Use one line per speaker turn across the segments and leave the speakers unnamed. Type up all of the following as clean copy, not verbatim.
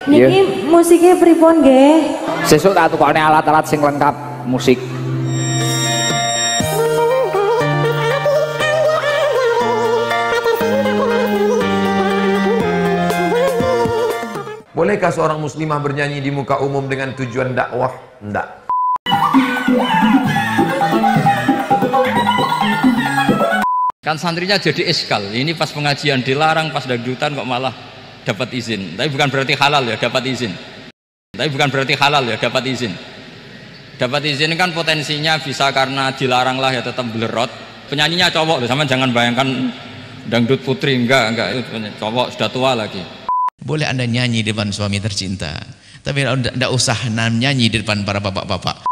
Niki musiknya pripun nggih?
Sesuk tak tukokne alat-alat sing lengkap musik.
Bolehkah seorang muslimah bernyanyi di muka umum dengan tujuan dakwah? Enggak.
Kan santrinya jadi eskal. Ini pas pengajian dilarang, pas dangdutan kok malah dapat izin. Tapi bukan berarti halal ya, dapat izin. Tapi bukan berarti halal ya, dapat izin. Dapat izin kan potensinya bisa karena dilarang lah ya tetap belerot. Penyanyinya cowok loh, sama jangan bayangkan dangdut putri, enggak itu cowok sudah tua lagi.
Boleh Anda nyanyi di depan suami tercinta, tapi tidak usah nyanyi di depan para bapak-bapak.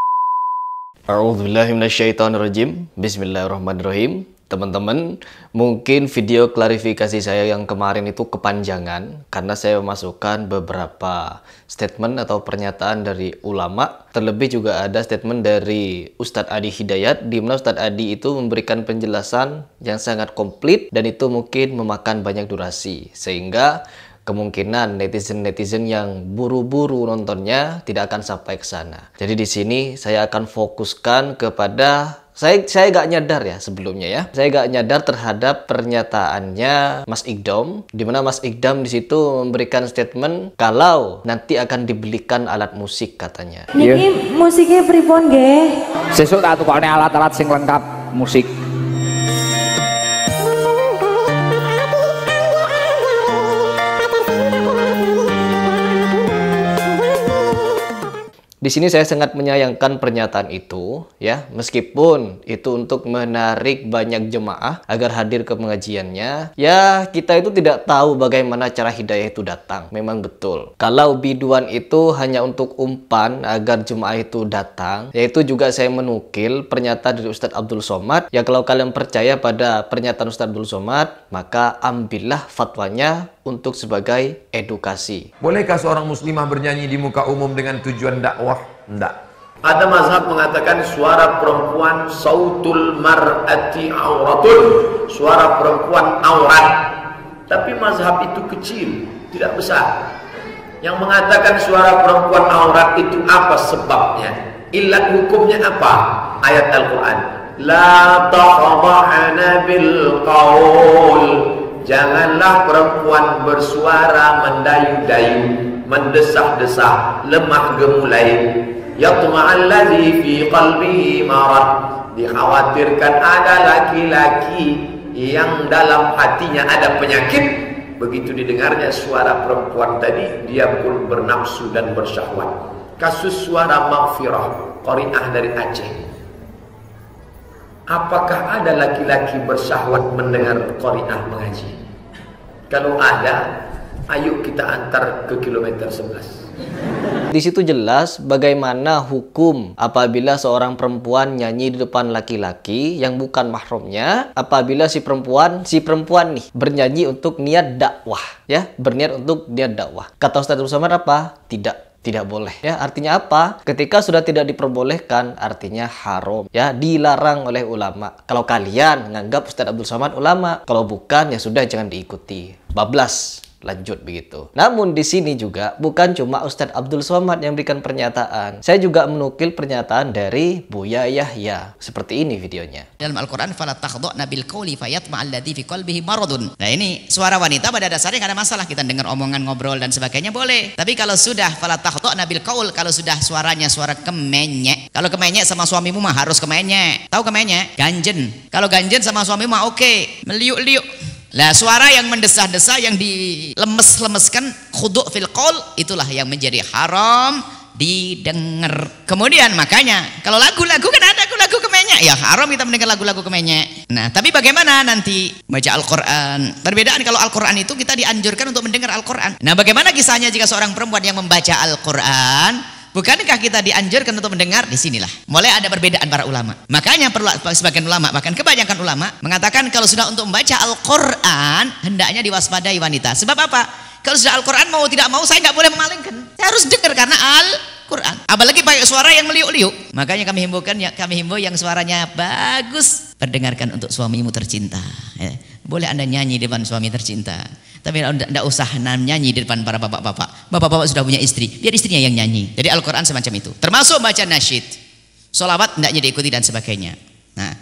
A'udzubillahi minasyaitonirrajim. Bismillahirrahmanirrahim. Teman-teman, mungkin video klarifikasi saya yang kemarin itu kepanjangan karena saya memasukkan beberapa statement atau pernyataan dari ulama. Terlebih juga ada statement dari Ustadz Adi Hidayat, di mana Ustadz Adi itu memberikan penjelasan yang sangat komplit dan itu mungkin memakan banyak durasi, sehingga kemungkinan netizen-netizen yang buru-buru nontonnya tidak akan sampai ke sana. Jadi di sini saya akan fokuskan kepada saya gak nyadar ya sebelumnya ya. Saya gak nyadar terhadap pernyataannya Mas Ikdam, di mana Mas Ikdam di situ memberikan statement kalau nanti akan dibelikan alat musik katanya.
Niki musiknya pripun nggih?
Sesuk tak tukokne alat-alat sing lengkap musik.
Di sini saya sangat menyayangkan pernyataan itu ya, meskipun itu untuk menarik banyak jemaah agar hadir ke pengajiannya. Ya, kita itu tidak tahu bagaimana cara hidayah itu datang. Memang betul. Kalau biduan itu hanya untuk umpan agar jemaah itu datang, yaitu juga saya menukil pernyataan dari Ustadz Abdul Somad. Ya, kalau kalian percaya pada pernyataan Ustadz Abdul Somad, maka ambillah fatwanya untuk sebagai edukasi.
Bolehkah seorang muslimah bernyanyi di muka umum dengan tujuan dakwah? Enggak.
Ada mazhab mengatakan suara perempuan sautul mar'ati auratul, suara perempuan aurat. Tapi mazhab itu kecil, tidak besar. Yang mengatakan suara perempuan aurat itu apa sebabnya? Ilat hukumnya apa? Ayat Al-Quran. La takhadha'na bil qaul. Janganlah perempuan bersuara mendayu-dayu, mendesah-desah, lemah gemulai. Yatma'alladzi fi qalbihi marad. Dikhawatirkan ada laki-laki yang dalam hatinya ada penyakit. Begitu didengarnya suara perempuan tadi, dia pun bernafsu dan bersyahwat. Kasus suara Maghfirah, qari'ah dari Aceh. Apakah ada laki-laki bersyahwat mendengar qari'ah mengaji? Kalau ada, ayo kita antar ke kilometer 11.
Di situ jelas bagaimana hukum apabila seorang perempuan nyanyi di depan laki-laki yang bukan mahramnya, apabila si perempuan nih bernyanyi untuk niat dakwah, ya, berniat untuk niat dakwah. Kata Ustadz Abdul Somad apa? Tidak boleh ya. Artinya apa? Ketika sudah tidak diperbolehkan, artinya haram ya, dilarang oleh ulama. Kalau kalian nganggap Ustadz Abdul Somad ulama, kalau bukan ya sudah, jangan diikuti. Bablas, lanjut begitu. Namun di sini juga bukan cuma Ustadz Abdul Somad yang berikan pernyataan. Saya juga menukil pernyataan dari Buya Yahya. Seperti ini videonya.
Dalam Al-Quran, fala takhdha'na bil qawli fayatma'alladzi fi qalbihi maradun. Nah, ini suara wanita pada dasarnya nggak ada masalah, kita dengar omongan, ngobrol dan sebagainya boleh. Tapi kalau sudah fala takhdha'na bil qaul, kalau sudah suaranya suara kemenyek. Kalau kemenyek sama suamimu mah harus kemenyek. Tahu kemenyek? Ganjen. Kalau ganjen sama suamimu mah oke, meliuk-liuk. Lah, suara yang mendesah-desah, yang dilemes-lemeskan, khudu' fil qaul, itulah yang menjadi haram didengar. Kemudian makanya kalau lagu-lagu kan ada lagu kemenyek, ya haram kita mendengar lagu-lagu kemenyek. Nah, tapi bagaimana nanti baca Al-Quran? Perbedaan, kalau Al-Quran itu kita dianjurkan untuk mendengar Al-Quran. Nah, bagaimana kisahnya jika seorang perempuan yang membaca Al-Quran? Bukankah kita dianjurkan untuk mendengar? Di sinilah mulai ada perbedaan para ulama. Makanya perlu sebagian ulama, bahkan kebanyakan ulama mengatakan kalau sudah untuk membaca Al-Quran hendaknya diwaspadai wanita. Sebab apa? Kalau sudah Al-Quran mau tidak mau saya nggak boleh memalingkan. Saya harus dengar karena Al-Quran. Apalagi pakai suara yang meliuk-liuk. Makanya kami himbau yang suaranya bagus, perdengarkan untuk suamimu tercinta. Ya. Boleh Anda nyanyi di depan suami tercinta, tapi tidak usah nyanyi di depan para bapak-bapak. Bapak-bapak sudah punya istri, biar istrinya yang nyanyi. Jadi Al-Quran semacam itu, termasuk baca nasyid, sholawat tidaknya diikuti dan sebagainya. Nah,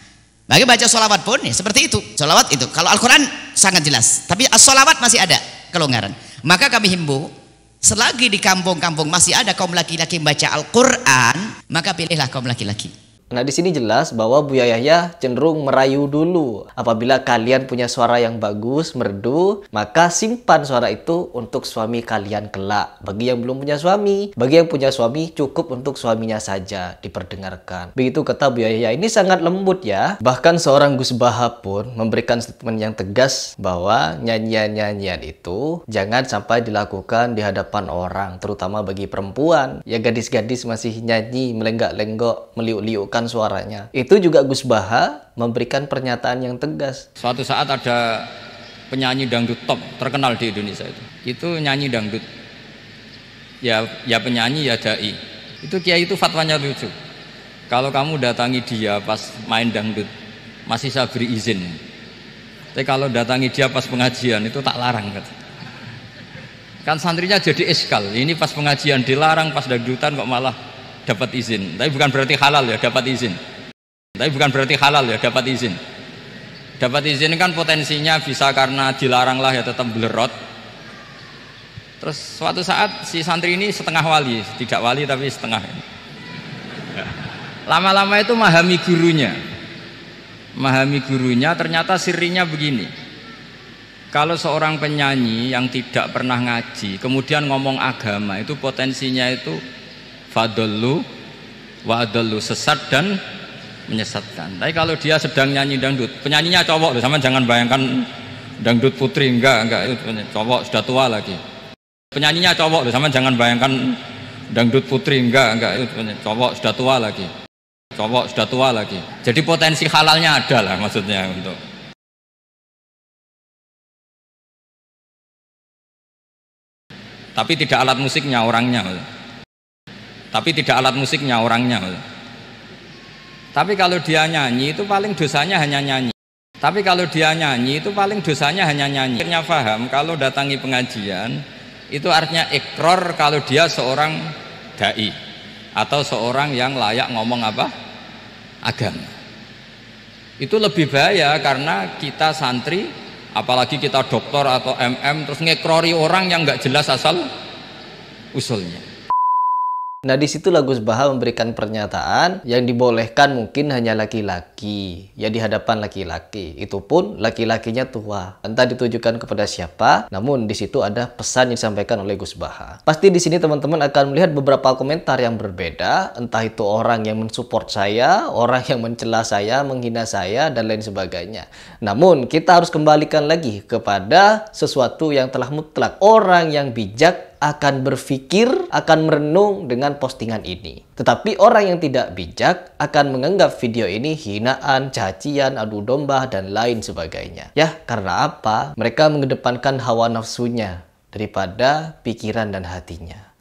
bagi baca sholawat pun ya, seperti itu. Sholawat itu, kalau Al-Quran sangat jelas, tapi sholawat masih ada kelonggaran. Maka kami himbau, selagi di kampung-kampung masih ada kaum laki-laki membaca Al-Quran, maka pilihlah kaum laki-laki.
Nah, di sini jelas bahwa Buya Yahya cenderung merayu dulu. Apabila kalian punya suara yang bagus, merdu, maka simpan suara itu untuk suami kalian kelak. Bagi yang belum punya suami, bagi yang punya suami cukup untuk suaminya saja diperdengarkan. Begitu kata Buya Yahya. Ini sangat lembut ya. Bahkan seorang Gus Baha pun memberikan statement yang tegas bahwa nyanyian-nyanyian itu jangan sampai dilakukan di hadapan orang, terutama bagi perempuan. Ya, gadis-gadis masih nyanyi, melenggak-lenggok, meliuk-liukkan suaranya. Itu juga Gus Baha memberikan pernyataan yang tegas.
Suatu saat ada penyanyi dangdut top terkenal di Indonesia itu nyanyi dangdut. Ya penyanyi ya dai. Itu kiai itu fatwanya lucu. Kalau kamu datangi dia pas main dangdut, masih saya beri izin. Tapi kalau datangi dia pas pengajian itu tak larang. Kan santrinya jadi eskal. Ini pas pengajian dilarang, pas dangdutan kok malah dapat izin. Tapi bukan berarti halal ya, dapat izin. Tapi bukan berarti halal ya, dapat izin. Dapat izin kan potensinya bisa karena dilarang lah ya tetap belerot. Terus suatu saat si santri ini setengah wali, tidak wali tapi setengah. Lama-lama itu memahami gurunya. Memahami gurunya, ternyata sirinya begini. Kalau seorang penyanyi yang tidak pernah ngaji kemudian ngomong agama, itu potensinya itu fadallu wa adallu, sesat dan menyesatkan. Tapi kalau dia sedang nyanyi dangdut, penyanyinya cowok loh, sama jangan bayangkan dangdut putri, enggak itu cowok sudah tua lagi. Penyanyinya cowok loh, sama jangan bayangkan dangdut putri, enggak itu cowok sudah tua lagi. Cowok sudah tua lagi. Jadi potensi halalnya ada lah maksudnya untuk. Tapi tidak alat musiknya orangnya. Tapi tidak alat musiknya orangnya. Tapi kalau dia nyanyi itu paling dosanya hanya nyanyi. Tapi kalau dia nyanyi itu paling dosanya hanya nyanyi. Akhirnya paham kalau datangi pengajian itu artinya ikrar kalau dia seorang dai atau seorang yang layak ngomong apa? Agama. Itu lebih bahaya karena kita santri, apalagi kita doktor atau MM terus ngekrori orang yang nggak jelas asal usulnya.
Nah, disitulah Gus Baha memberikan pernyataan yang dibolehkan mungkin hanya laki-laki, ya di hadapan laki-laki. Itu pun laki-lakinya tua. Entah ditujukan kepada siapa, namun di situ ada pesan yang disampaikan oleh Gus Baha. Pasti di sini teman-teman akan melihat beberapa komentar yang berbeda, entah itu orang yang mensupport saya, orang yang mencela saya, menghina saya, dan lain sebagainya. Namun, kita harus kembalikan lagi kepada sesuatu yang telah mutlak. Orang yang bijak akan berpikir, akan merenung dengan postingan ini. Tetapi orang yang tidak bijak akan menganggap video ini hinaan, cacian, adu domba, dan lain sebagainya. Ya, karena apa? Mereka mengedepankan hawa nafsunya daripada pikiran dan hatinya.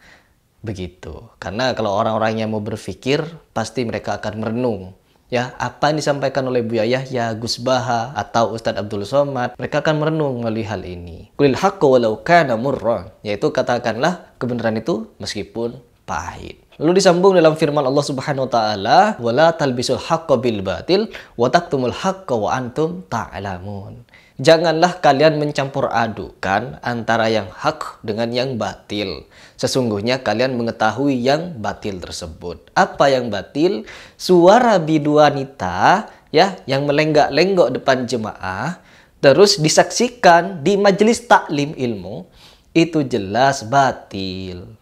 Begitu. Karena kalau orang-orang yang mau berpikir, pasti mereka akan merenung. Ya, apa yang disampaikan oleh Buya Yahya, Gus Baha, atau Ustadz Abdul Somad, mereka akan merenung melalui hal ini. Qulil haqqu walau kana murran, yaitu katakanlah kebenaran itu meskipun pahit. Lalu disambung dalam firman Allah Subhanahu wa taala, wala talbisul haqqo bil batil wa taktumul haqqo wa antum ta'lamun. Janganlah kalian mencampur adukan antara yang hak dengan yang batil. Sesungguhnya kalian mengetahui yang batil tersebut. Apa yang batil? Suara bidu wanita ya yang melenggak-lenggok depan jemaah terus disaksikan di majelis taklim ilmu, itu jelas batil.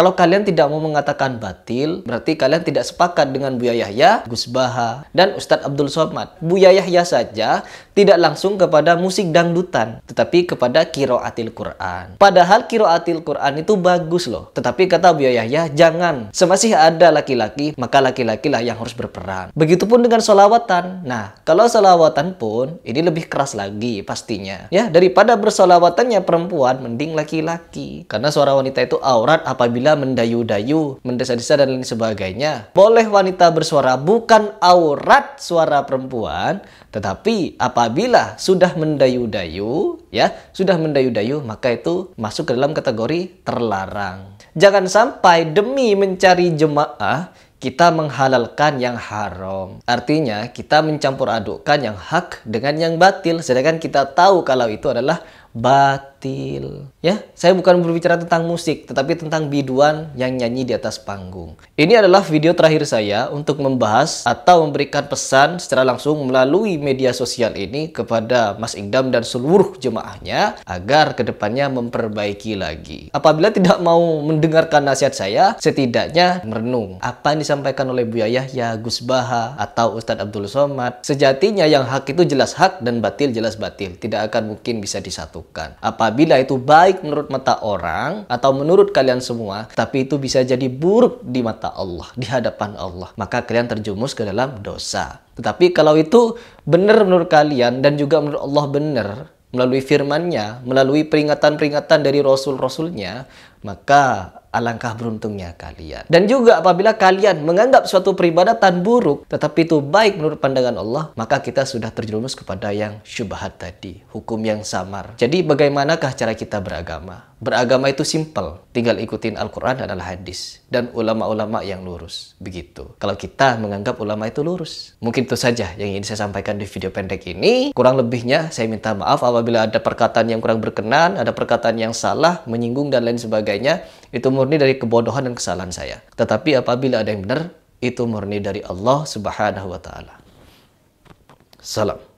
Kalau kalian tidak mau mengatakan batil, berarti kalian tidak sepakat dengan Buya Yahya, Gus Baha, dan Ustadz Abdul Somad. Buya Yahya saja tidak langsung kepada musik dangdutan, tetapi kepada qiraatil Quran. Padahal qiraatil Quran itu bagus loh. Tetapi kata Buya Yahya, jangan. Semasih ada laki-laki, maka laki-laki lah yang harus berperan. Begitupun dengan sholawatan. Nah, kalau sholawatan pun, ini lebih keras lagi pastinya. Ya, daripada bersolawatannya perempuan, mending laki-laki. Karena suara wanita itu aurat apabila mendayu-dayu, mendesa-desa dan lain sebagainya. Boleh wanita bersuara, bukan aurat suara perempuan, tetapi apabila sudah mendayu-dayu, ya, sudah mendayu-dayu, maka itu masuk ke dalam kategori terlarang. Jangan sampai demi mencari jemaah, kita menghalalkan yang haram. Artinya, kita mencampur adukkan yang hak dengan yang batil. Sedangkan kita tahu kalau itu adalah batil. Ya, saya bukan berbicara tentang musik, tetapi tentang biduan yang nyanyi di atas panggung. Ini adalah video terakhir saya untuk membahas atau memberikan pesan secara langsung melalui media sosial ini kepada Mas Ikdam dan seluruh jemaahnya agar kedepannya memperbaiki lagi. Apabila tidak mau mendengarkan nasihat saya, setidaknya merenung apa yang disampaikan oleh Buya Yahya, Gus Baha, atau Ustadz Abdul Somad. Sejatinya yang hak itu jelas hak dan batil jelas batil. Tidak akan mungkin bisa disatukan. Apabila itu baik menurut mata orang atau menurut kalian semua, tapi itu bisa jadi buruk di mata Allah, di hadapan Allah, maka kalian terjumus ke dalam dosa. Tetapi kalau itu benar menurut kalian dan juga menurut Allah benar, melalui firman-Nya, melalui peringatan-peringatan dari Rasul-Rasulnya, maka alangkah beruntungnya kalian. Dan juga apabila kalian menganggap suatu peribadatan buruk, tetapi itu baik menurut pandangan Allah, maka kita sudah terjerumus kepada yang syubhat tadi, hukum yang samar. Jadi bagaimanakah cara kita beragama? Beragama itu simple, tinggal ikutin Al-Quran dan Al-Hadis, dan ulama-ulama yang lurus. Begitu. Kalau kita menganggap ulama itu lurus. Mungkin itu saja yang ingin saya sampaikan di video pendek ini. Kurang lebihnya saya minta maaf apabila ada perkataan yang kurang berkenan, ada perkataan yang salah, menyinggung dan lain sebagainya. Itu murni dari kebodohan dan kesalahan saya. Tetapi apabila ada yang benar, itu murni dari Allah Subhanahu wa Ta'ala. Salam.